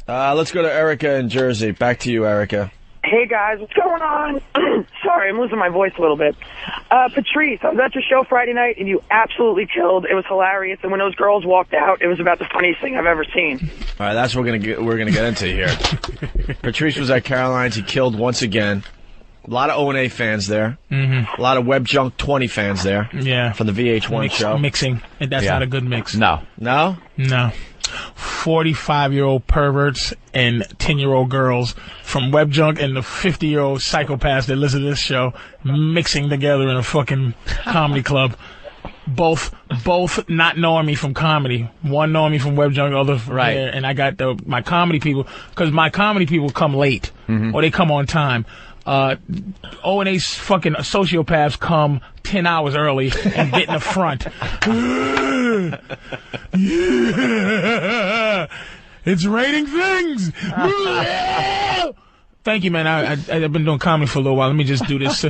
Let's go to Erica in Jersey. Back to you, Erica. Hey, guys. What's going on? Sorry, I'm losing my voice a little bit. Patrice, I was at your show Friday night, and you absolutely killed. It was hilarious. And when those girls walked out, it was about the funniest thing I've ever seen. All right, that's what we're gonna get into here. Patrice was at Caroline's. He killed once again. A lot of O&A fans there. Mm-hmm. A lot of Web Junk 20 fans there. Yeah. From the VH1 show. Mixing. That's not a good mix. No. 45-year-old perverts and 10-year-old girls from Web Junk and the 50-year-old psychopaths that listen to this show mixing together in a fucking comedy club. Both not knowing me from comedy. One knowing me from Web Junk, the other from here. And I got my comedy people, because my comedy people come late or they come on time. O&A's fucking sociopaths come 10 hours early and get in the front. It's raining things. Thank you, man. I've been doing comedy for a little while. Let me just do this.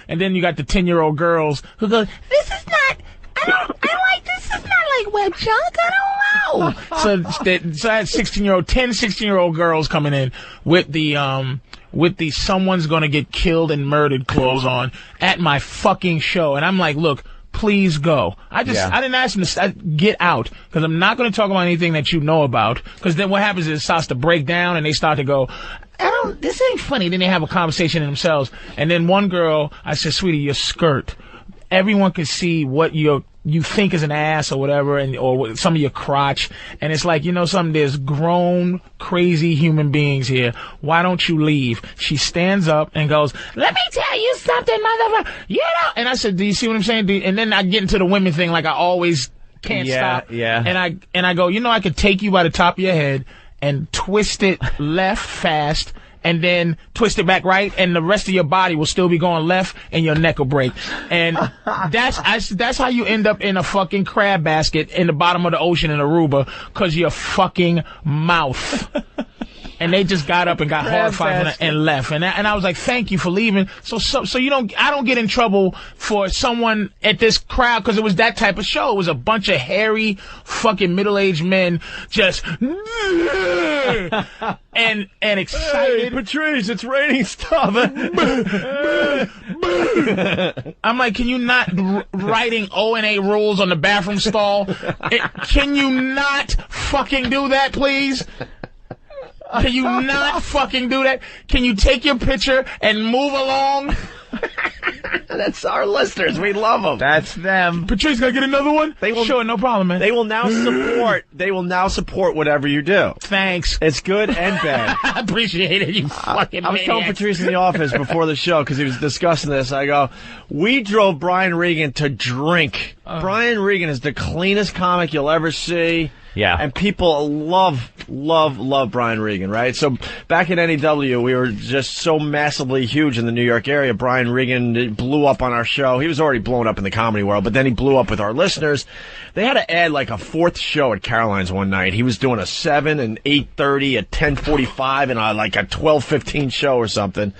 And then you got the 10-year-old girls who go, this is not, this is not like Web Junk. I don't know. So I had 16-year-old girls coming in with the someone's gonna get killed and murdered clothes on at my fucking show. And I'm like, look, please go. I didn't ask them to get out, because I'm not going to talk about anything that you know about, because then what happens is it starts to break down and they start to go, this ain't funny. Then they have a conversation in themselves. And then one girl, I said, sweetie, your skirt, everyone can see what you think is an ass or whatever, or some of your crotch. And it's like, something, there's grown, crazy human beings here. Why don't you leave? She stands up and goes, let me tell you something, motherfucker. And I said, do you see what I'm saying? And then I get into the women thing like I always can't stop. Yeah. And I go, I could take you by the top of your head and twist it left fast, and then twist it back right, and the rest of your body will still be going left, and your neck will break. And that's how you end up in a fucking crab basket in the bottom of the ocean in Aruba, because your fucking mouth. And they just got up and got horrified and left. And I was like, thank you for leaving. So I don't get in trouble for someone at this crowd, because it was that type of show. It was a bunch of hairy fucking middle-aged men just and excited. Hey, Patrice, it's raining stuff. I'm like, can you not writing O&A rules on the bathroom stall? Can you not fucking do that, please? Can you not fucking do that? Can you take your picture and move along? That's our listeners. We love them. That's them. Patrice, gonna get another one? Sure, no problem, man. They will now support whatever you do. Thanks. It's good and bad. I appreciate it, you fucking I was telling Patrice in the office before the show, because he was discussing this. I go, we drove Brian Regan to drink. Brian Regan is the cleanest comic you'll ever see. Yeah. And people love Brian Regan, right? So back in NEW, we were just so massively huge in the New York area. Brian Regan blew up on our show. He was already blown up in the comedy world, but then he blew up with our listeners. They had to add like a fourth show at Caroline's one night. He was doing a 7, an 8:30, a 10:45, and like a 12:15 show or something.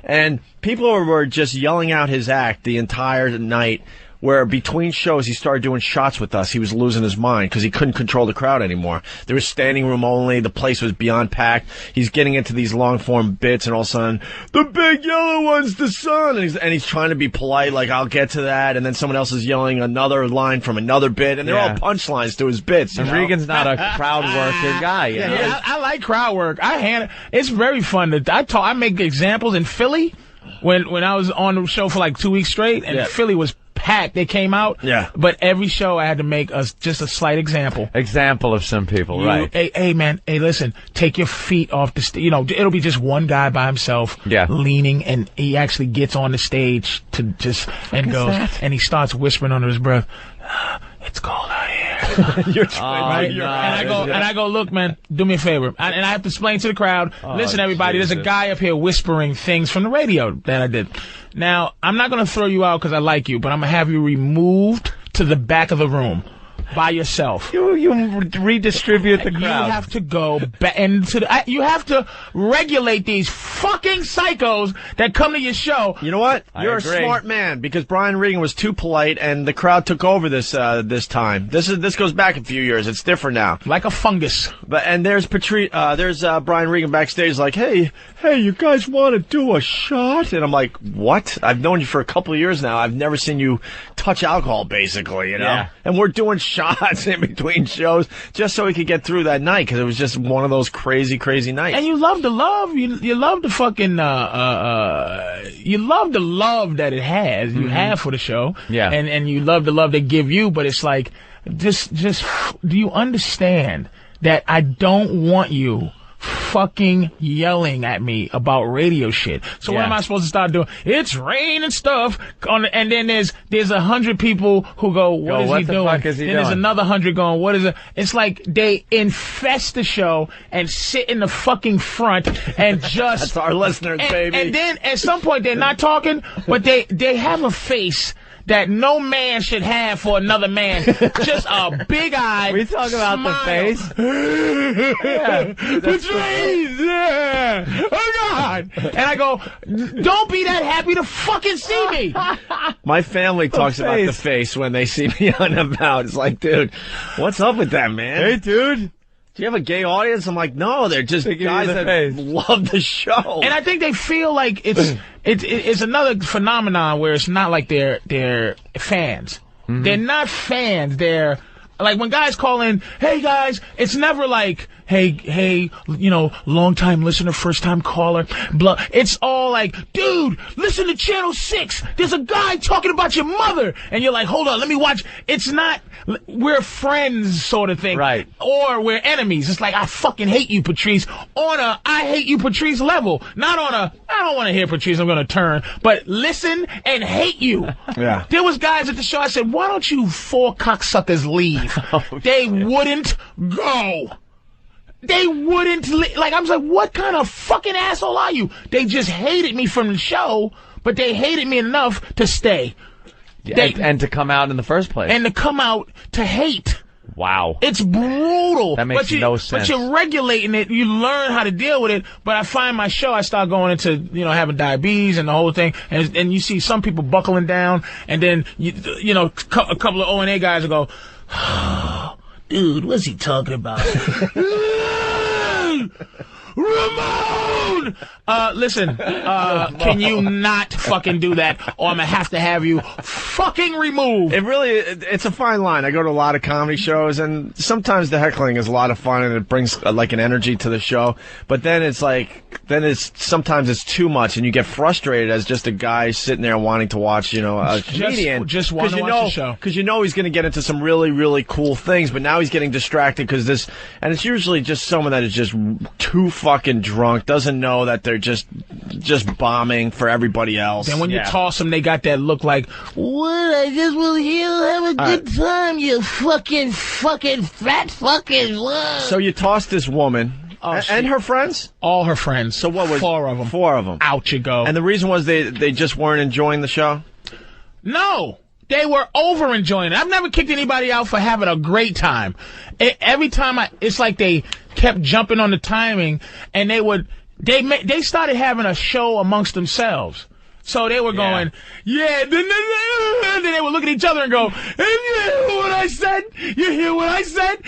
And people were just yelling out his act the entire night, where between shows he started doing shots with us. He was losing his mind because he couldn't control the crowd anymore. There was standing room only. The place was beyond packed. He's getting into these long-form bits, and all of a sudden, the big yellow one's the sun. And he's trying to be polite, like, I'll get to that. And then someone else is yelling another line from another bit, and they're all punchlines to his bits. And Regan's not a crowd worker guy. Yeah, I like crowd work. It's very fun. I make examples in Philly when I was on the show for like 2 weeks straight, and Philly was packed. They came out. Yeah. But every show I had to make just a slight example. Example of some people, right? Hey, man. Hey, listen. Take your feet off the stage. It'll be just one guy by himself, leaning, and he actually gets on the stage to just and goes, and he starts whispering under his breath, "It's cold out here." Right? No, and I go, look, man, do me a favor. And I have to explain to the crowd, listen, everybody, there's a guy up here whispering things from the radio that I did. Now, I'm not going to throw you out because I like you, but I'm going to have you removed to the back of the room. by yourself. You redistribute the crowd. You have to go into you have to regulate these fucking psychos that come to your show. You know what? I You're agree. a smart man because Brian Regan was too polite and the crowd took over this time. This goes back a few years. It's different now. Like a fungus. And there's Patrice. There's Brian Regan backstage, like, hey, you guys want to do a shot? And I'm like, what? I've known you for a couple of years now. I've never seen you touch alcohol, basically, you know. Yeah. And we're doing shots in between shows just so we could get through that night because it was just one of those crazy nights. And you love the love. You love the fucking you love the love that it has. You have for the show. Yeah. And you love the love they give you. But it's like, just do you understand that I don't want you fucking yelling at me about radio shit? So what am I supposed to start doing? It's rain and stuff. And then there's 100 people who go, what is he doing? Fuck is he then doing? there's another 100 going, what is it? It's like they infest the show and sit in the fucking front and just. That's our listeners, baby. And then at some point they're not talking, but they have a face that no man should have for another man. Just a big eye. We talk about the face. Patrice! Yeah. Oh, God! And I go, don't be that happy to fucking see me. My family talks about the face when they see me on and about. It's like, dude, what's up with that, man? Hey, dude. Do you have a gay audience? I'm like, no, they're just guys that love the show. And I think they feel like it's another phenomenon where it's not like they're fans. They're not fans. They're like when guys call in, hey guys, it's never like, hey, you know, long time listener, first time caller, blah. It's all like, dude, listen to Channel 6. There's a guy talking about your mother. And you're like, hold on, let me watch. It's not, we're friends sort of thing. Right. Or we're enemies. It's like, I fucking hate you, Patrice. On a, I hate you, Patrice level. Not on a, I don't want to hear Patrice, I'm going to turn. But listen and hate you. Yeah. There was guys at the show, I said, why don't you four cocksuckers leave? They wouldn't go. They wouldn't, like, I was like, what kind of fucking asshole are you? They just hated me from the show, but they hated me enough to stay. And to come out in the first place. And to come out to hate. Wow. It's brutal. That makes no sense. But you're regulating it. You learn how to deal with it. But I find my show, I start going into, you know, having diabetes and the whole thing. And you see some people buckling down. And then, you know, a couple of O&A guys will go, oh, dude, what's he talking about? Ramon! Listen, can you not fucking do that, or I'm gonna have to have you fucking removed. It's a fine line. I go to a lot of comedy shows, and sometimes the heckling is a lot of fun, and it brings like an energy to the show. But then it's like, sometimes it's too much, and you get frustrated as just a guy sitting there wanting to watch, you know, a comedian. Just want to watch the show. Because you know he's going to get into some really, really cool things, but now he's getting distracted because and it's usually just someone that is just too fucking drunk, doesn't know that they're just bombing for everybody else. And when you toss them, they got that look like, what? I just want you to have a good time, you fucking fat fucking what? So you tossed this woman. And her friends? All her friends. So what was 4 of them? 4 of them. Out you go. And the reason was they just weren't enjoying the show? No. They were over enjoying it. I've never kicked anybody out for having a great time. Every time it's like they kept jumping on the timing, and they started having a show amongst themselves. So they were going, yeah, then they would look at each other and go, and you hear what I said? You hear what I said?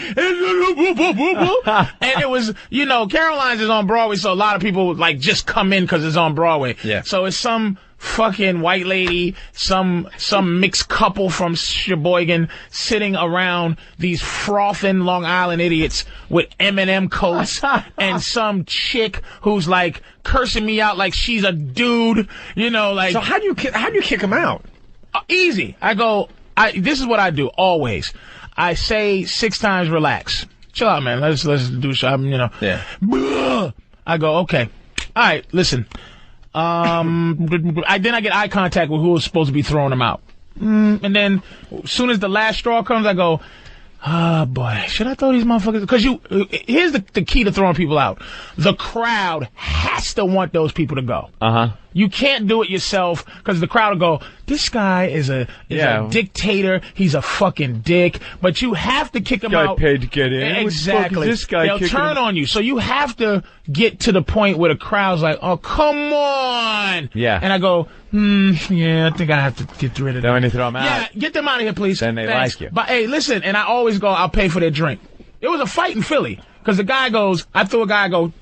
And it was, you know, Caroline's is on Broadway, so a lot of people like just come in because it's on Broadway. Yeah. So it's some fucking white lady, some mixed couple from Sheboygan sitting around these frothing Long Island idiots with M&M coats and some chick who's like cursing me out like she's a dude, you know, like. So how do you kick them out? Easy. This is what I do always. I say 6 times relax. Chill out, man. Let's do something, you know. Yeah. I go, okay. All right, listen. Then I get eye contact with who was supposed to be throwing them out. And then, as soon as the last straw comes, I go, oh boy, should I throw these motherfuckers? Because here's the key to throwing people out. The crowd has to want those people to go. You can't do it yourself because the crowd will go, this guy is a dictator. He's a fucking dick. But you have to kick him out. Paid to get in. Exactly. This guy They'll turn on you. So you have to get to the point where the crowd's like, oh, come on. Yeah. And I go, yeah, I think I have to get rid of them. Then when you throw them out. Yeah, get them out of here, please. Then they like you. But, hey, listen, and I always go, I'll pay for their drink. There was a fight in Philly because the guy goes, I threw a guy, I go,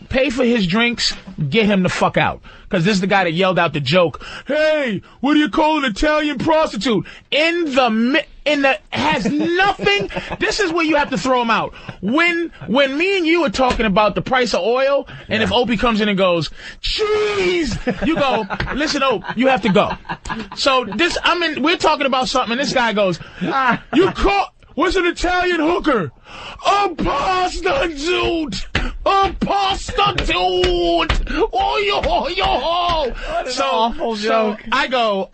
pay for his drinks, get him the fuck out. Because this is the guy that yelled out the joke, hey, what do you call an Italian prostitute? Has nothing. This is where you have to throw him out. When me and you are talking about the price of oil, and if Opie comes in and goes, cheese, you go, listen, Opie, you have to go. So we're talking about something, and this guy goes, you call, what's an Italian hooker? A prostitute! A prostitute! Oh, yo! What an awful joke. So I go,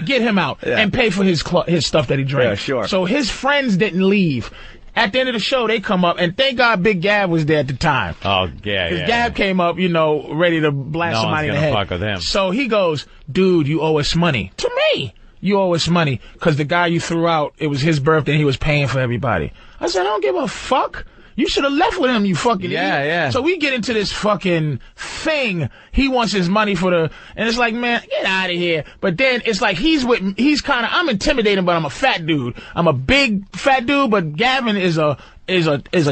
get him out and pay for his stuff that he drank. Yeah, sure. So his friends didn't leave. At the end of the show, they come up, and thank God Big Gab was there at the time. Oh, yeah, Because Gab came up, ready to blast somebody in the head. No one's gonna fuck with him. So he goes, dude, you owe us money. To me. You owe us money because the guy you threw out, it was his birthday and he was paying for everybody. I said, I don't give a fuck. You should have left with him, you fucking idiot. Yeah. So we get into this fucking thing. He wants his money and it's like, man, get out of here. But then it's like I'm intimidating, but I'm a fat dude. I'm a big fat dude, but Gavin is a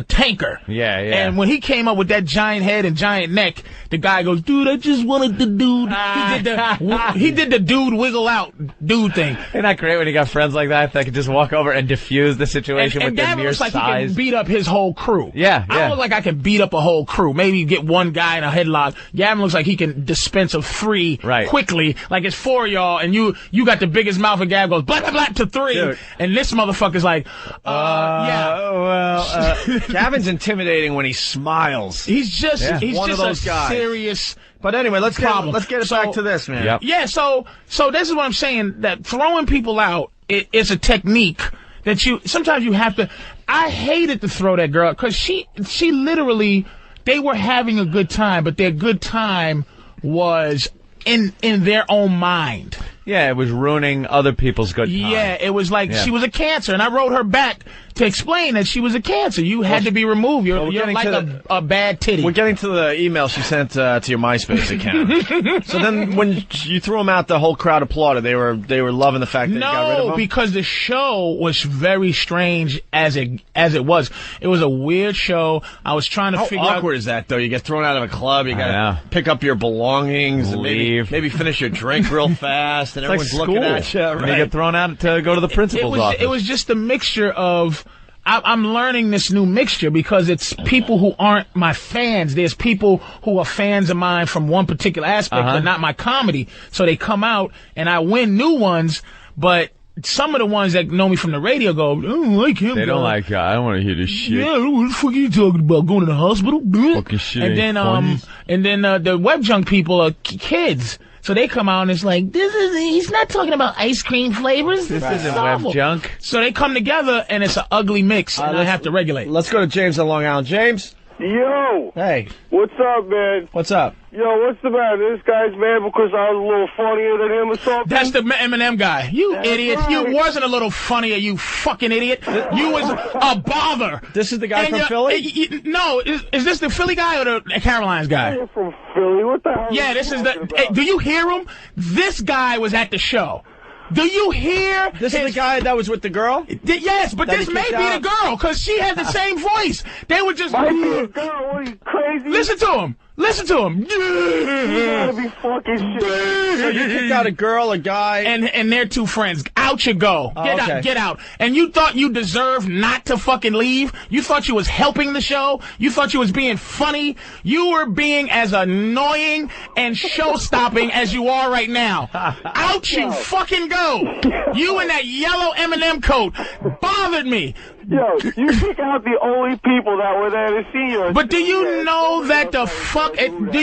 tanker. Yeah. And when he came up with that giant head and giant neck, the guy goes, dude, I just wanted the dude. He did the dude wiggle out dude thing. Isn't that great when you got friends like that could just walk over and diffuse the situation with their Gavin mere looks like size? he can beat up his whole crew. Yeah. I look like I can beat up a whole crew. Maybe get one guy in a headlock. Gavin looks like he can dispense of 3 quickly. Like it's 4 of y'all, and you got the biggest mouth, and Gavin goes blah blah blah to 3, Dude. and this motherfucker's like, Gavin's intimidating when he smiles. He's just one of those guys. Serious. But anyway, let's get it So- back to this, man. Yep. Yeah, so this is what I'm saying, that throwing people out is a technique that sometimes you have to. I hated to throw that girl because she literally, they were having a good time, but their good time was in their own mind. Yeah, it was ruining other people's good time. Yeah, it was like she was a cancer, and I wrote her back to explain that she was a cancer. You had to be removed. You're like a bad titty. We're getting to the email she sent to your MySpace account. So then, when you threw them out, the whole crowd applauded. They were loving the fact that you got rid of them. No, because the show was very strange as it was. It was a weird show. I was trying to figure out. How awkward is that, though? You get thrown out of a club. You got to pick up your belongings and maybe finish your drink real fast, and everyone's looking at you. And you get thrown out to go to the principal's office. It was just a mixture of. I'm learning this new mixture because it's people who aren't my fans. There's people who are fans of mine from one particular aspect, but not my comedy. So they come out, and I win new ones, but some of the ones that know me from the radio go, I don't like him. They don't like I don't want to hear this shit. Yeah, what the fuck are you talking about? Going to the hospital? Fucking shit. And then the web junk people are kids. So they come out and it's like, he's not talking about ice cream flavors. This isn't web junk. So they come together and it's an ugly mix, and I have to regulate. Let's go to James on Long Island. James? Yo! Hey. What's up, man? What's up? Yo, what's the matter? This guy's mad because I was a little funnier than him or something? That's the Eminem guy. You idiot. Right. You wasn't a little funnier, you fucking idiot. You was a bother. This is the guy from Philly? No, is this the Philly guy or the Caroline's guy? You're from Philly. What the hell? Yeah, this is the... Hey, do you hear him? This guy was at the show. Do you hear? This is the guy that was with the girl? Yes, but this may be the girl, because she had the same voice. They were just... Might be a girl. What, are you crazy? Listen to him. Listen to him. You gotta be fucking shit. So you kicked out a girl, a guy... And their 2 friends. Out you go. Get out. And you thought you deserved not to fucking leave? You thought you was helping the show? You thought you was being funny? You were being as annoying and show-stopping as you are right now. Out you fucking go. You in that yellow M&M coat bothered me. Yo, you kick out the only people that were there to see you. But do you know that the fucking...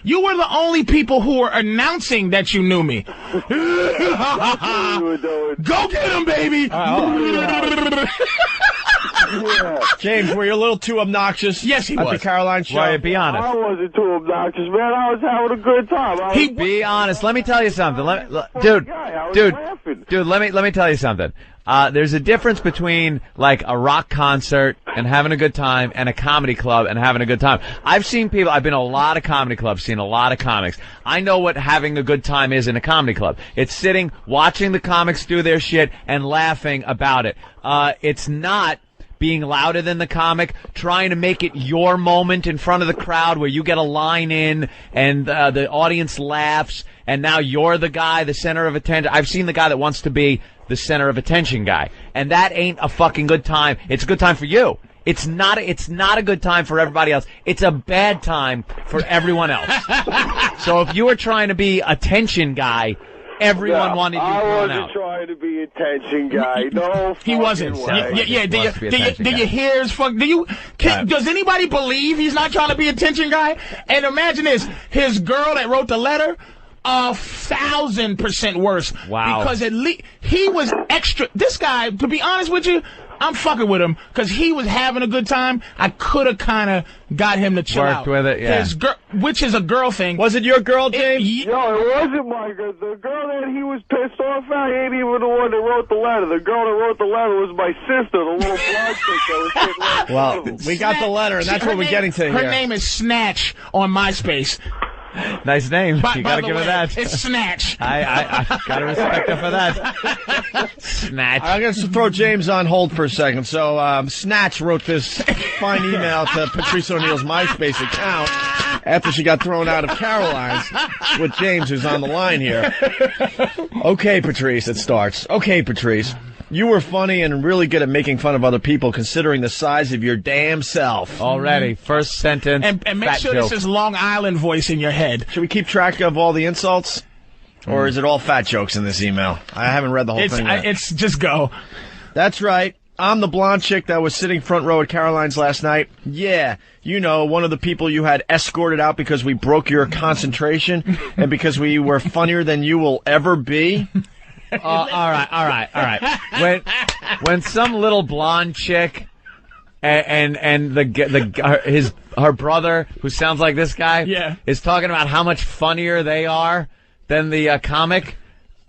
You were the only people who were announcing that you knew me. Go Go get him, baby! Yeah. James, were you a little too obnoxious? Yes, he at was. the Caroline show. Why, be honest. I wasn't too obnoxious, man. I was having a good time. Be honest. Let me tell you something. Dude, laughing. Dude, let me tell you something. There's a difference between like a rock concert and having a good time and a comedy club and having a good time. I've been to a lot of comedy clubs, seen a lot of comics. I know what having a good time is in a comedy club. It's sitting, watching the comics do their shit and laughing about it. It's not being louder than the comic, trying to make it your moment in front of the crowd where you get a line in and the audience laughs and now you're the guy, the center of attention. I've seen the guy that wants to be the center of attention guy, and that ain't a fucking good time. It's a good time for you. It's not a good time for everybody else. It's a bad time for everyone else. So if you were trying to be attention guy, everyone wanted you thrown I wasn't out. trying to be attention guy. No, He wasn't. way. Yeah. Do you hear his fuck? Does anybody believe he's not trying to be attention guy? And imagine this: his girl that wrote the letter. 1,000% worse. Wow. Because at least he was extra. This guy, to be honest with you, I'm fucking with him because he was having a good time. I could have kind of got him to chill out. Worked with it, yeah. His girl, which is a girl thing. Was it your girl, James? Yo, it wasn't my girl. The girl that he was pissed off at ain't even the one that wrote the letter. The girl that wrote the letter was my sister, the little blonde chick that was sitting right Well, next to him. we got the letter, and that's what we're getting to Her here. name is Snatch on MySpace. Nice name. You By gotta the give way, her that. It's Snatch. I gotta respect her for that. Snatch. I'm going to throw James on hold for a second. So, Snatch wrote this fine email to Patrice O'Neal's MySpace account after she got thrown out of Caroline's with James, who's on the line here. Okay, Patrice, it starts. Okay, Patrice. You were funny and really good at making fun of other people considering the size of your damn self. Already. First sentence. And make fat sure joke. this is Long Island voice in your head. Should we keep track of all the insults? Or is it all fat jokes in this email? I haven't read the whole thing yet. It's just go. That's right. I'm the blonde chick that was sitting front row at Caroline's last night. Yeah, you know, one of the people you had escorted out because we broke your concentration and because we were funnier than you will ever be. All right. When some little blonde chick and her brother, who sounds like this guy, yeah, is talking about how much funnier they are than the comic,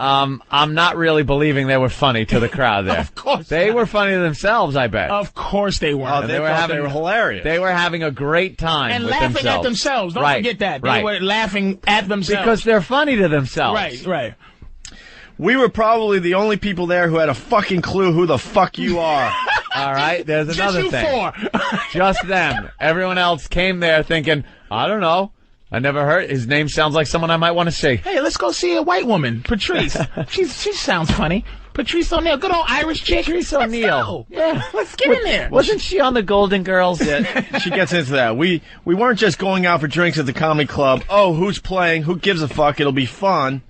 I'm not really believing they were funny to the crowd there. Of course they were funny to themselves, I bet. Of course they were. Oh, they were hilarious. They were having a great time and with laughing themselves. at themselves. Don't forget that. They were laughing at themselves. Because they're funny to themselves. Right. We were probably the only people there who had a fucking clue who the fuck you are. All right, there's another Just you thing. four. Just them. Everyone else came there thinking, I don't know. I never heard. His name sounds like someone I might want to see. Hey, let's go see a white woman, Patrice. She sounds funny. Patrice O'Neal, good old Irish chick. Patrice O'Neal. Yeah, let's get in there. Wasn't she on the Golden Girls? Yeah, she gets into that. We weren't just going out for drinks at the comedy club. Oh, who's playing? Who gives a fuck? It'll be fun.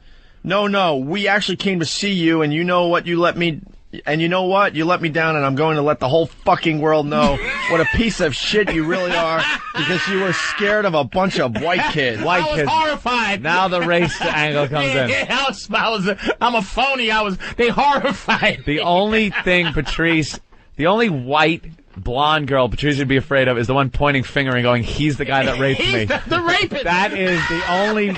No, we actually came to see you, and you know what? You let me down, and I'm going to let the whole fucking world know what a piece of shit you really are because you were scared of a bunch of white kids. I was horrified. Now the race angle comes in. I'm a phony. They horrified. The only thing the only white blonde girl Patrice would be afraid of is the one pointing finger and going, he's the guy that raped me. The rapist. That is the only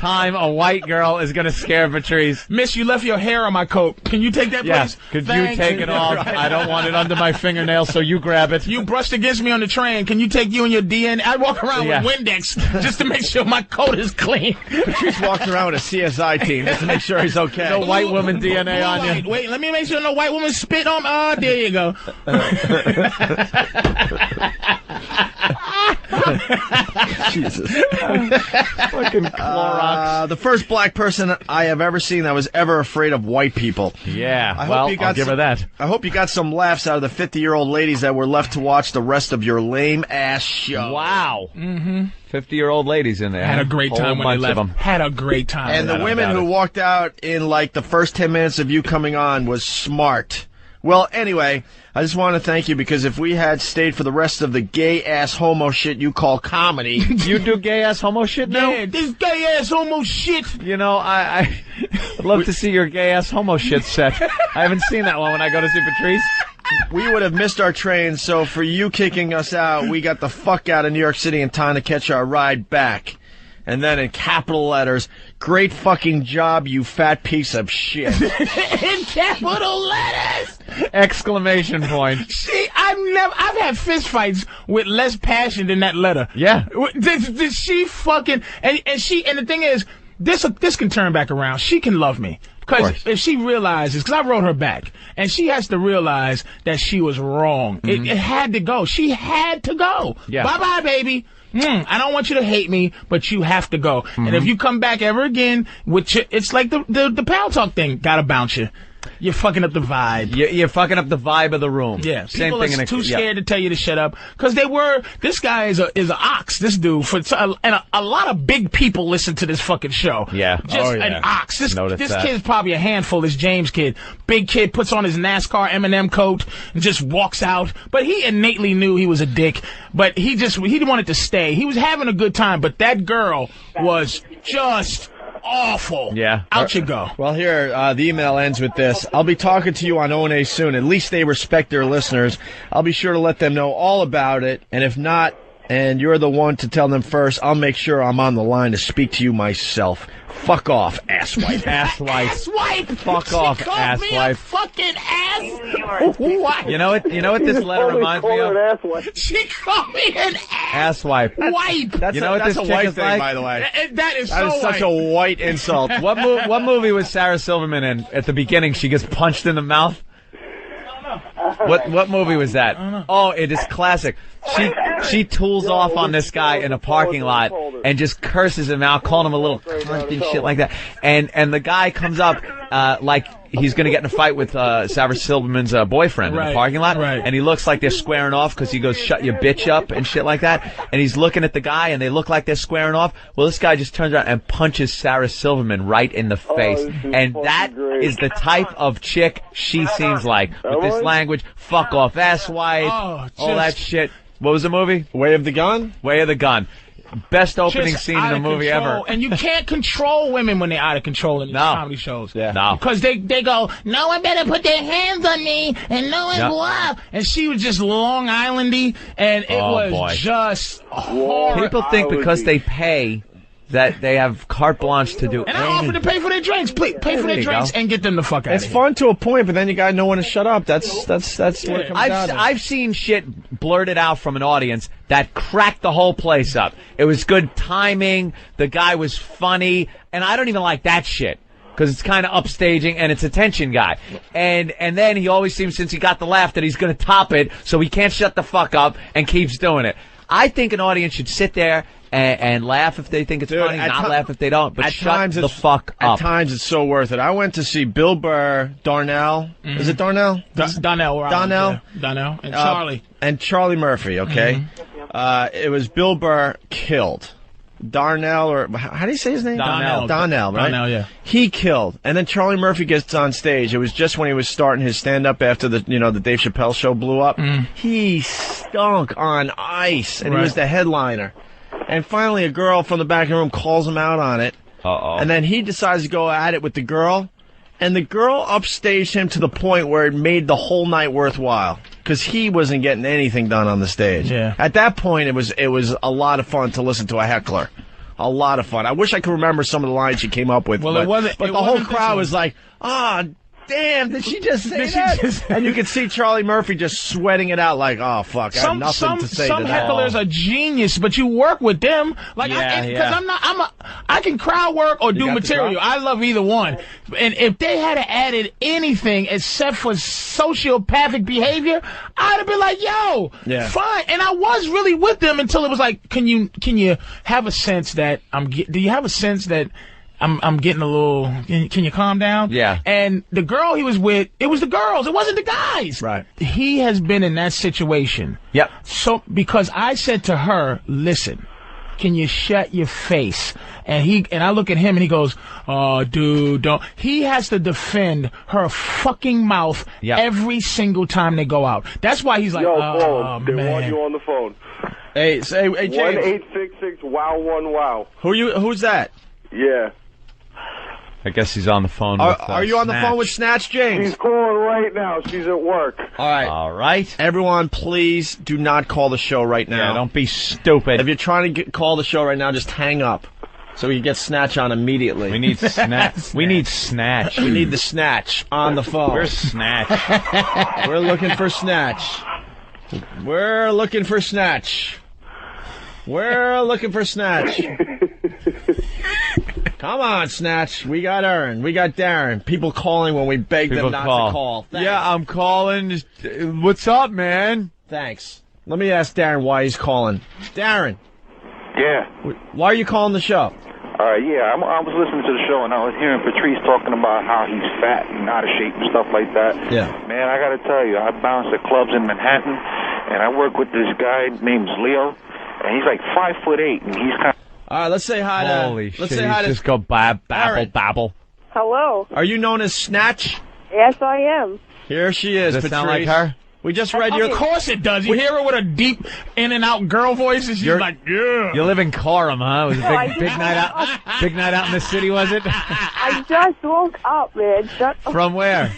time a white girl is going to scare Patrice. Miss, you left your hair on my coat. Can you take that, yes. please? Could you take it off? Right. I don't want it under my fingernail, so you grab it. You brushed against me on the train. Can you take you and your DNA? I walk around with Windex just to make sure my coat is clean. Patrice walked around with a CSI team just to make sure he's okay. No white woman DNA on you. Wait, let me make sure no white woman spit on. Oh, there you go. Jesus. Fucking Clorox. The first black person I have ever seen that was ever afraid of white people. Yeah, I'll give her that. I hope you got some laughs out of the 50-year-old ladies that were left to watch the rest of your lame-ass show. Wow. Mm-hmm. 50-year-old ladies in there. Had a great time when they left. Them. Had a great time. And the women who walked out in, like, the first 10 minutes of you coming on was smart. Well, anyway, I just want to thank you because if we had stayed for the rest of the gay-ass homo shit you call comedy... You do gay-ass homo shit now? Yeah, this gay-ass homo shit. You know, I'd love to see your gay-ass homo shit set. I haven't seen that one when I go to see Patrice. we would have missed our train, so for you kicking us out, we got the fuck out of New York City in time to catch our ride back. And then in capital letters, great fucking job, you fat piece of shit. In capital letters! Exclamation point. See, I've had fist fights with less passion than that letter. Yeah. Did she fucking, and the thing is, this can turn back around. She can love me. Because if she realizes, because I wrote her back, and she has to realize that she was wrong. Mm-hmm. It had to go. She had to go. Yeah. Bye-bye, baby. I don't want you to hate me, but you have to go. Mm-hmm. And if you come back ever again, it's like the Pal Talk thing. Gotta bounce you. You're fucking up the vibe. You're fucking up the vibe of the room. Yeah, same thing. People are too scared to tell you to shut up because this guy is an ox. This dude and a lot of big people listen to this fucking show. Yeah, just an ox. This kid's probably a handful. This James kid, big kid, puts on his NASCAR M&M coat and just walks out. But he innately knew he was a dick. But he wanted to stay. He was having a good time. But that girl was just awful. Yeah. Out you go. Well, here, the email ends with this. I'll be talking to you on O&A soon. At least they respect their listeners. I'll be sure to let them know all about it. And if not, and you're the one to tell them first, I'll make sure I'm on the line to speak to you myself. Fuck off, asswipe. Asswipe. Asswipe. Fuck off, asswipe. Fucking ass. What? You know what this letter reminds me of? She called me an asswipe. Wipe. That's this a chick white is thing, like? by the way. That is such a white insult. What movie was Sarah Silverman in? At the beginning, she gets punched in the mouth. What movie was that? Oh, it is classic. She tools off on this guy in a parking lot and just curses him out, calling him a little cunt and shit like that. And the guy comes up like he's going to get in a fight with Sarah Silverman's boyfriend in the parking lot. Right. And he looks like they're squaring off because he goes, "Shut your bitch up," and shit like that. And he's looking at the guy and they look like they're squaring off. Well, this guy just turns around and punches Sarah Silverman right in the face. And that is the type of chick she seems like. With this language, fuck off, asswipe, all that shit. What was the movie? Way of the Gun? Way of the Gun. Best opening scene in a movie ever. And you can't control women when they're out of control in these comedy shows. Yeah. No. Because they go, no one better put their hands on me, and no one blah. And she was just Long Islandy, and it was just horrible. People think because they pay that they have carte blanche to do and I offered to pay for their drinks. Please, pay for their drinks and get them the fuck out of here. It's fun to a point, but then you gotta know when to shut up. That's what it comes down to. I've seen shit blurted out from an audience that cracked the whole place up. It was good timing. The guy was funny, and I don't even like that shit. Because it's kind of upstaging and it's attention guy. And then he always seems, since he got the laugh, that he's going to top it, so he can't shut the fuck up and keeps doing it. I think an audience should sit there and laugh if they think it's funny, not laugh if they don't, but shut the fuck up. At times it's so worth it. I went to see Bill Burr, Darnell. Mm-hmm. Is it Darnell? Donnell. Donnell. Donnell. And Charlie. And Charlie Murphy, okay? Mm-hmm. It was Bill Burr killed. Darnell, or how do you say his name? Donnell, right? Donnell, yeah. He killed. And then Charlie Murphy gets on stage. It was just when he was starting his stand-up after the Dave Chappelle show blew up. Mm. He stunk on ice, and he was the headliner. And finally, a girl from the back of the room calls him out on it. Uh-oh. And then he decides to go at it with the girl. And the girl upstaged him to the point where it made the whole night worthwhile. Because he wasn't getting anything done on the stage. Yeah. At that point, it was a lot of fun to listen to a heckler. A lot of fun. I wish I could remember some of the lines she came up with. Well, but the whole crowd was like, damn, did she just say that? And you could see Charlie Murphy just sweating it out like, oh, fuck, I have nothing to say to that. Some hecklers are genius, but you work with them. Like, I can crowd work or do material. I love either one. And if they had added anything except for sociopathic behavior, I'd have been like, yo, fine. And I was really with them until it was like, can you have a sense that do you have a sense that I'm getting a little, can you calm down? Yeah. And the girl he was with, it was the girls, it wasn't the guys. Right. He has been in that situation. Yep. So, because I said to her, listen, can you shut your face? And I look at him and he goes, oh, dude, don't. He has to defend her fucking mouth every single time they go out. That's why he's like, man. They want you on the phone. Hey, James. 1-866-WOW-1-WOW. Who's that? Yeah. I guess he's on the phone. Are you on the Snatch. phone with Snatch, James? She's calling right now. She's at work. All right. All right. Everyone, please do not call the show right now. Yeah, don't be stupid. If you're trying to call the show right now, just hang up so we can get Snatch on immediately. We need Snatch. We need Snatch. We need the Snatch on the phone. Where's Snatch? We're looking for Snatch. We're looking for Snatch. We're looking for Snatch. Come on, Snatch. We got Aaron. We got Darren. People calling when we beg them not to call. Thanks. Yeah, I'm calling. What's up, man? Thanks. Let me ask Darren why he's calling. Darren, Yeah. why are you calling the show? Yeah, I was listening to the show, and I was hearing Patrice talking about how he's fat and out of shape and stuff like that. Yeah. Man, I got to tell you, I bounce at clubs in Manhattan, and I work with this guy named Leo, and he's like 5'8", and he's kind of... All right, let's say hi to... Holy shit. Let's say hi to... Just go babble, Aaron. babble. Hello. Are you known as Snatch? Yes, I am. Here she is, Does it Patrice. sound like her? We just read your... Of course it does. You hear her with a deep in and out girl voice, and she's like, yeah. You live in Coram, huh? It was a I big night out. Big night out in the city, was it? I just woke up, man. Shut up. From where?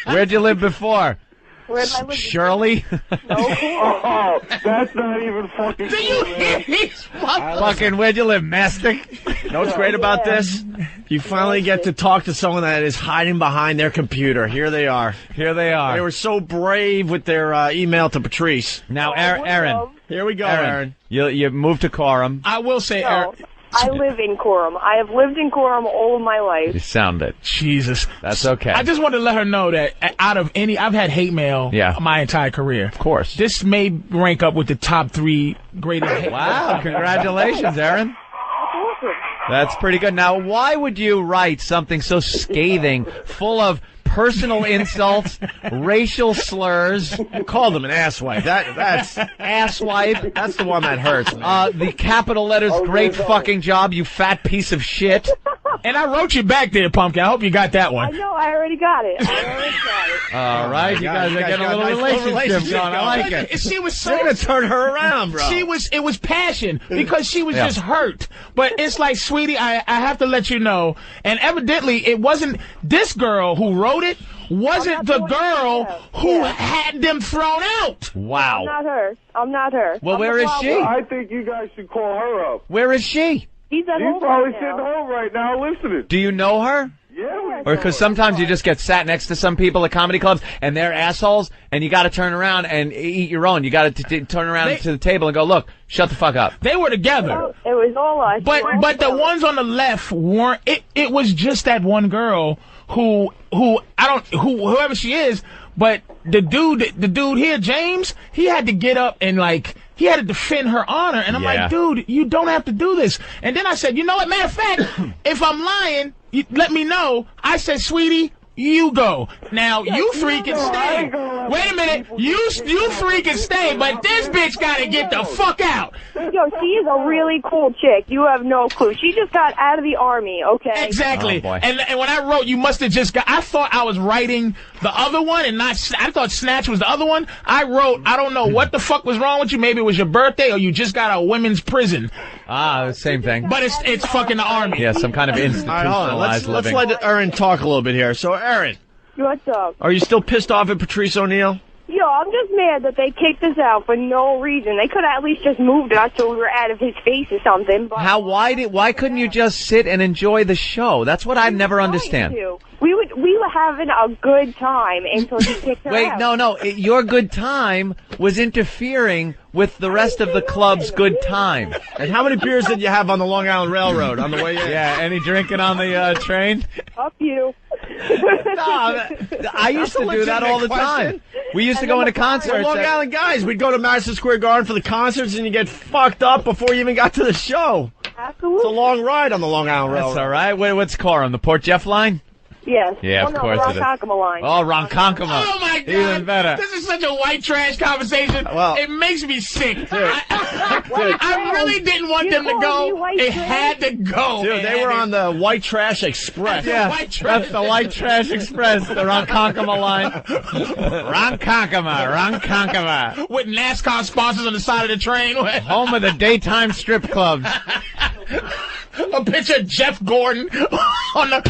Where'd you live before? Where did I live? Shirley? No, Oh, that's not even fucking Do you cool, hear man. these Fucking, where'd you live, Mastic? You know what's great about this? You finally get to talk to someone that is hiding behind their computer. Here they are. Here they are. They were so brave with their email to Patrice. Now, Aaron. Here we go, Aaron. You moved to Coram. I will say, No, Aaron, I live in Coram. I have lived in Coram all of my You life. sound it. Jesus. That's okay. I just wanted to let her know that out of any, I've had hate mail my entire career. Of course. This may rank up with the top 3 greatest hate Wow, congratulations, Aaron. That's pretty good. Now, why would you write something so scathing, full of personal insults, racial slurs? You called him an asswipe. That's Asswipe. That's the one that hurts, man. The capital letters, great fucking job, you fat piece of shit. And I wrote you back there, Pumpkin. I hope you got that I one. know, I already got it. All right, you guys are getting a little relationship going. I like it. She was so... You're gonna turn her around, bro. It was passion because she was just hurt. But it's like, sweetie, I have to let you know. And evidently, it wasn't this girl who wrote it. Wasn't the girl who had them thrown out. Wow. I'm not her. Well, where is she? I think you guys should call her up. Where is she? He's at He's home probably right sitting now. home right now listening. Do you know her? Yeah. Or because sometimes you just get sat next to some people at comedy clubs and they're assholes, and you got to turn around and eat your own. You got to turn around to the table and go, look, shut the fuck up. They were together. Oh, it was all us. But the ones on the left weren't. It was just that one girl whoever she is. But the dude here, James, he had to get up and he had to defend her honor. And I'm like, dude, you don't have to do this. And then I said, you know what? Matter of fact, if I'm lying, let me know. I said, sweetie, you go. Now, you three can stay. Wait a minute. You three can stay, but this bitch got to get the fuck out. Yo, she is a really cool chick. You have no clue. She just got out of the army, okay? Exactly. Oh, boy. And when I wrote, you must have just got... I thought I was writing the other one and not... I thought Snatch was the other one. I wrote, I don't know what the fuck was wrong with you. Maybe it was your birthday or you just got a women's prison. Same thing. But it's fucking the army. Yeah, some kind of All right, hold on. institutionalized Let's living. let Aaron talk a little bit here. So, Aaron, What's up? are you still pissed off at Patrice O'Neal? Yo, I'm just mad that they kicked us out for no reason. They could have at least just moved us so we were out of his face or something. But Why couldn't you just sit and enjoy the show? That's what I never understand. We were having a good time until he kicked her Wait, out. no. Your good time was interfering with the rest of the club's good time. And how many beers did you have on the Long Island Railroad on the way in? Yeah, any drinking on the train? Up you. No, I used to do that all the time. We used to go into We're concerts. Long Island guys. We'd go to Madison Square Garden for the concerts, and you get fucked up before you even got to the show. Absolutely. It's a long ride on the Long Island Railroad. That's all right. What's Coram? The Port Jeff line? Yes. Yeah, of course it is. Line. Oh, Ronkonkoma. Oh my God! Even better. This is such a white trash conversation. Well, it makes me sick. I really didn't want them to go. It had to go. Dude, they were on the White Trash Express. Yeah, White trash. that's the White Trash Express, the Ronkonkoma line. Ronkonkoma. With NASCAR sponsors on the side of the train. Home of the daytime strip clubs. a picture of Jeff Gordon on the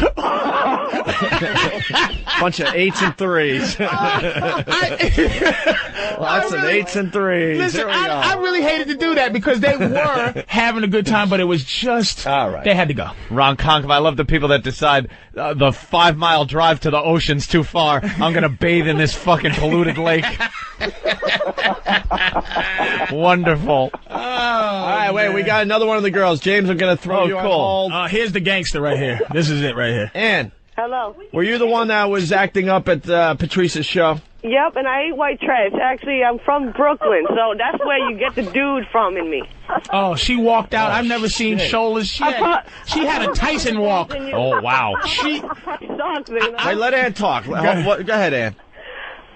bunch of 8s and 3s. Lots of 8s and 3s. Listen, I really hated to do that because they were having a good time, but it was just they had to go. Ron Conkov, I love the people that decide the 5-mile drive to the ocean's too far. I'm going to bathe in this fucking polluted lake. Wonderful. All right, wait, we got another one of the girls. James, I'm going to throw you on hold. Here's the gangster right here. This is it right here. Ann. Hello. Were you the one that was acting up at Patrice's show? Yep, and I ate white trash. Actually, I'm from Brooklyn, so that's where you get the dude from in me. Oh, she walked out. I've never seen shoulders. She had a Tyson walk. Oh, wow. She sucks, man. Wait, let Ann talk. Go ahead, Ann.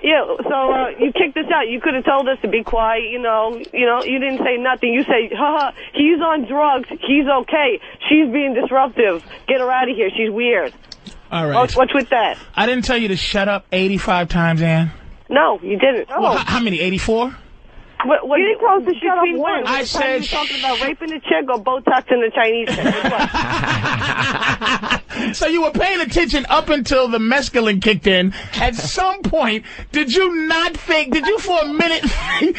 Yeah, so you kicked us out. You could have told us to be quiet, you know, you didn't say nothing. You say, he's on drugs. He's okay. She's being disruptive. Get her out of here. She's weird. All right. What's with that? I didn't tell you to shut up 85 times, Ann. No, you didn't. Well, how many, 84? What you supposed to shut up when? I said you talking about raping a chick or Botoxing the Chinese chick? So you were paying attention up until the mescaline kicked in. At some point, did you for a minute think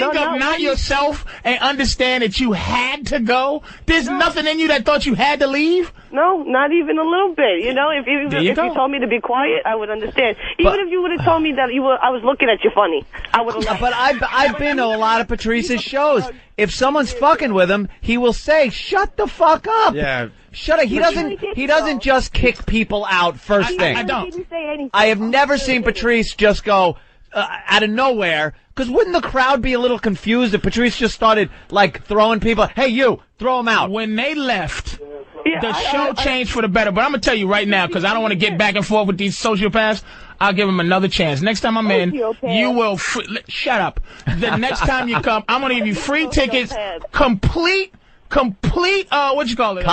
of not yourself and understand that you had to go? There's nothing in you that thought you had to leave? No, not even a little bit. You know, if you told me to be quiet, I would understand. Even if you would have told me that I was looking at you funny, I would have. But I've been to a lot of Patrice's shows. If someone's fucking with him, he will say, "Shut the fuck up." Yeah. Shut up. He doesn't just kick people out first thing. I don't. I have never seen Patrice just go out of nowhere. Because wouldn't the crowd be a little confused if Patrice just started like throwing people? Hey, you, throw him out. When they left, the show changed for the better. But I'm gonna tell you right now, because I don't want to get back and forth with these sociopaths. I'll give him another chance. Next time I'm in, you will shut up. The next time you come, I'm gonna give you free tickets, complete, what you call it?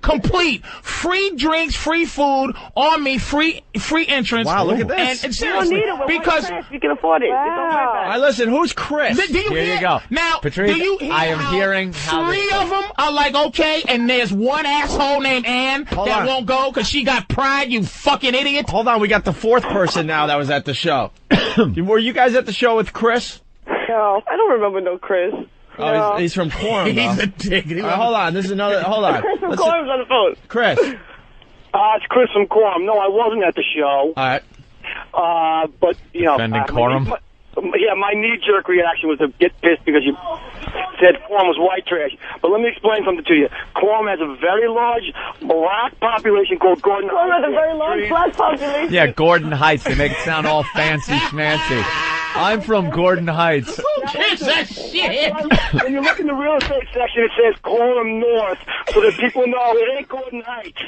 Complete. Free drinks, free food, on me, free entrance. Wow, look at this. And seriously, because you can afford it. All right, listen, who's Chris? Here you go. Now, Patrice, do you hear I am hearing how three of them are like, okay, and there's one asshole named Ann that won't go because she got pride, you fucking idiot. Hold on, we got the fourth person now that was at the show. Were you guys at the show with Chris? No, I don't remember no Chris. Oh, No. he's from Quorum, He's though. a dick. Hold on, this is another. Hold on. Chris from Quorum's on the phone. Chris. It's Chris from Quorum. No, I wasn't at the show. All right. But, you know. Defending Quorum? My knee-jerk reaction was to get pissed because you said Quorum was white trash. But let me explain something to you. Quorum has a very large black population called Gordon Heights. Quorum has a very large black population. Yeah, Gordon Heights. They make it sound all fancy schmancy. I'm from Gordon Heights. Kiss that shit. When you look in the real estate section, it says Quorum North, so that people know it ain't Gordon Heights.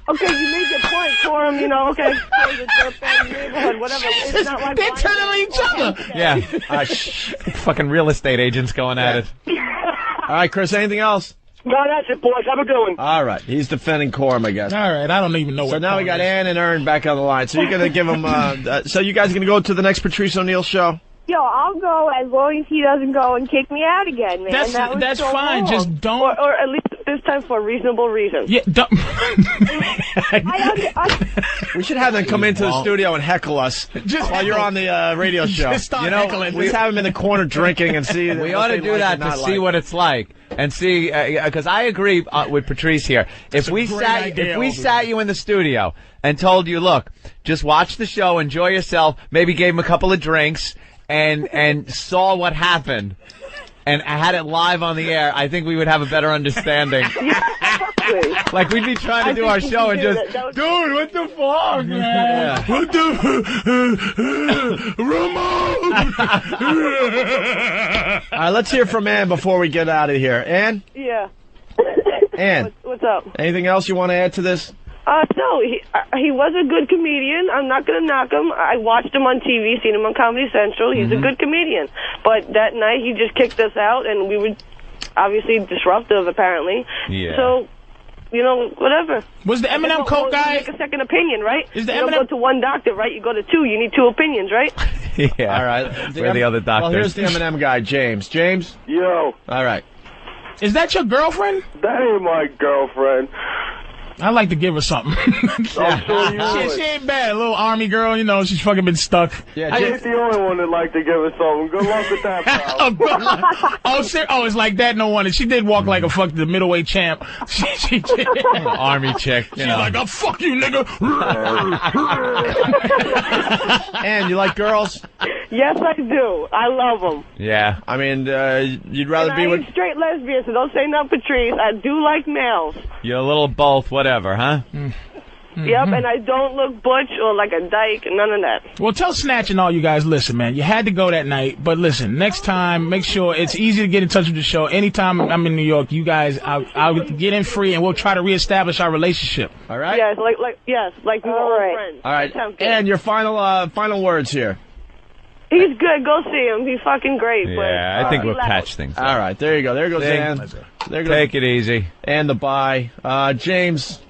Okay, you made your point, Quorum, you know, okay. It's a neighborhood, whatever. It's not like They're turning on each other. Yeah. Fucking real estate agents going at it. All right, Chris, anything else? No, that's it, boys. Have a good one. All right. He's defending Quorum, I guess. All right, I don't even know So what. now we got Ann and Ern back on the line. So you're going to give them, so you guys going to go to the next Patrice O'Neal show? Yo, I'll go as long as he doesn't go and kick me out again, man. That's so fine. wrong. Just don't. Or at least this time for a reasonable reason. Yeah, don't. We should have them come into the studio and heckle us while you're on the radio show. Just start heckling. Let's have them in the corner drinking and see. We ought to do that to see what it's like and see, because I agree with Patrice here. If we sat you in the studio and told you, look, just watch the show, enjoy yourself, maybe gave him a couple of drinks and saw what happened and had it live on the air, I think we would have a better understanding. Like we'd be trying to do our show and just, dude, what the fuck, man? What the remote? All right, let's hear from Ann before we get out of here. Ann? Yeah. Ann? What's up? Anything else you want to add to this? No, he was a good comedian. I'm not going to knock him. I watched him on TV, seen him on Comedy Central. He's a good comedian. But that night he just kicked us out, and we were obviously disruptive, apparently. Yeah. So, you know, whatever. Was the Eminem Coke guy? Make a second opinion, right? Is the you don't Eminem go to one doctor, right? You go to two. You need two opinions, right? Yeah. All right. Where are the other doctors? Well, here's the Eminem guy, James. James? Yo. All right. Is that your girlfriend? That ain't my girlfriend. I'd like to give her something. I'm sure you would. She ain't bad. A little army girl, you know, she's fucking been stuck. I ain't the only one that like to give her something. Good luck with that, pal. Oh, it's like that, no wonder. She did walk like the middleweight champ. She did. Army chick. She's like, oh, fuck you, nigga. And you like girls? Yes, I do. I love them. Yeah. I mean, you'd rather And be I with... ain't straight lesbian, so don't say nothing, Patrice. I do like males. You're a little both, whatever, huh? Yep, and I don't look butch or like a dyke, none of that. Well, tell Snatch and all you guys, listen, man, you had to go that night, but listen, next time, make sure it's easy to get in touch with the show. Anytime I'm in New York, you guys, I'll get in free, and we'll try to reestablish our relationship. All right? Yes, like we were old friends. All right. That sounds good. And your final words here. He's good. Go see him. He's fucking great. Yeah, but, I think we'll relax. patch things up. All right, there you go. There goes Thank- Dan. There goes Take it easy. and the bye. James,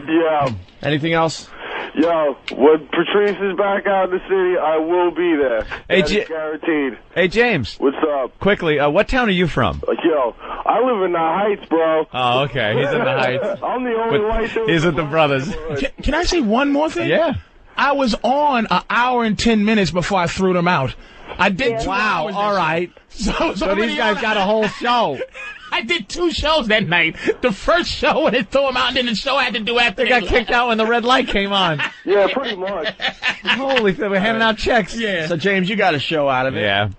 Yeah. anything else? Yo, when Patrice is back out in the city, I will be there. Hey, That is guaranteed. Hey, James, What's up? quickly, what town are you from? Yo, I live in the Heights, bro. Oh, okay. He's in the Heights. I'm the only white dude. He's with the brothers. Can I say one more thing? Yeah. I was on an hour and 10 minutes before I threw them out. I did 2 Wow, hours. all right. So these guys got a whole show. I did 2 shows that night. The first show when they threw them out, and then the show I had to do after They got kicked out when the red light came on. Yeah, pretty much. Holy, they were handing out checks. Yeah. So, James, you got a show out of it. Yeah.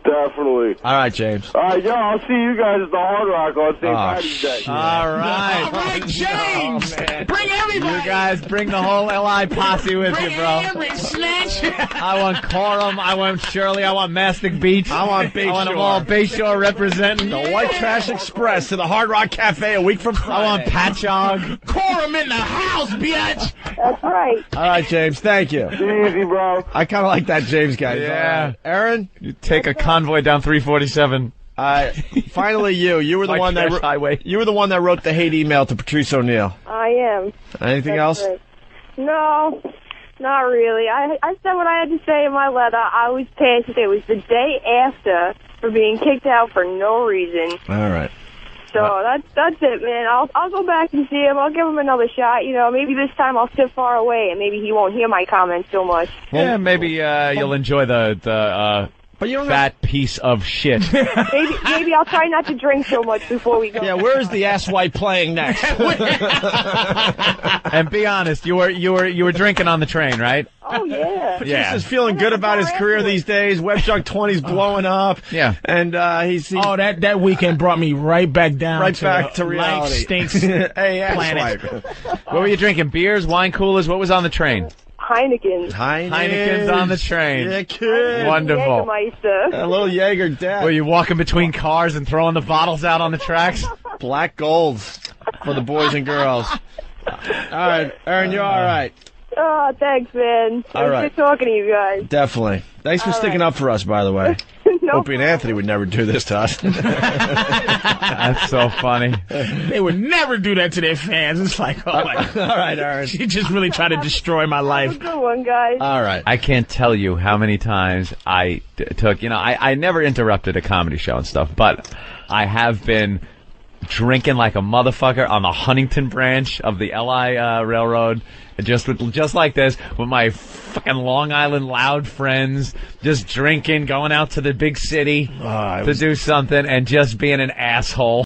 Definitely. All right, James. All right, yo, I'll see you guys at the Hard Rock on St. Patty's Day. All All right. right, James. man. Bring everybody. You guys bring the whole LI posse with Bring you, bro. every snatch. I want Coram, I want Shirley, I want Mastic Beach. I want Bayshore. I want them all Bayshore representing. The White Trash Express to the Hard Rock Cafe a week from Friday. I want Patchogue. Coram in the house, bitch. That's right. All right, James. Thank you. Easy, bro. I kind of like that James guy. Yeah. All right. Aaron, You take a convoy down 347. finally you were the White one that Trash Highway. you were the one that wrote the hate email to Patrice O'Neill. I am. Anything else? Right. No, not really. I said what I had to say in my letter. I was pissed. It was the day after for being kicked out for no reason. All right. So that's it, man. I'll go back and see him. I'll give him another shot. You know, maybe this time I'll sit far away and maybe he won't hear my comments so much. Yeah, maybe you'll enjoy the But you don't fat piece of shit. Maybe I'll try not to drink so much before we go. Yeah, where is the asswipe playing next? And be honest, you were drinking on the train, right? Oh yeah. Yeah. He's feeling good about his career these days. Webjunk 20's blowing up. Yeah. And he's Oh, that weekend brought me right back down right back to reality. Life stinks. Hey, planet. asswipe. What were you drinking? Beers, wine coolers? What was on the train? Heineken. Heineken's on the train. Yeah, kid. Wonderful. Jägermeister. A little Jaeger death. Were you walking between cars and throwing the bottles out on the tracks? Black golds for the boys and girls. All right, Aaron, you're all right. Oh, thanks, man. It All was right. good talking to you guys. Definitely. Thanks for sticking up for us, by the way. No Opie and Anthony would never do this to us. That's so funny. They would never do that to their fans. It's like, oh my God. All right, Aaron. She just really tried to destroy my Have a life. good one, guys. All right. I can't tell you how many times I took, I never interrupted a comedy show and stuff, but I have been drinking like a motherfucker on the Huntington branch of the LI Railroad, just like this, with my fucking Long Island Loud friends, just drinking, going out to the big city to do something, and just being an asshole.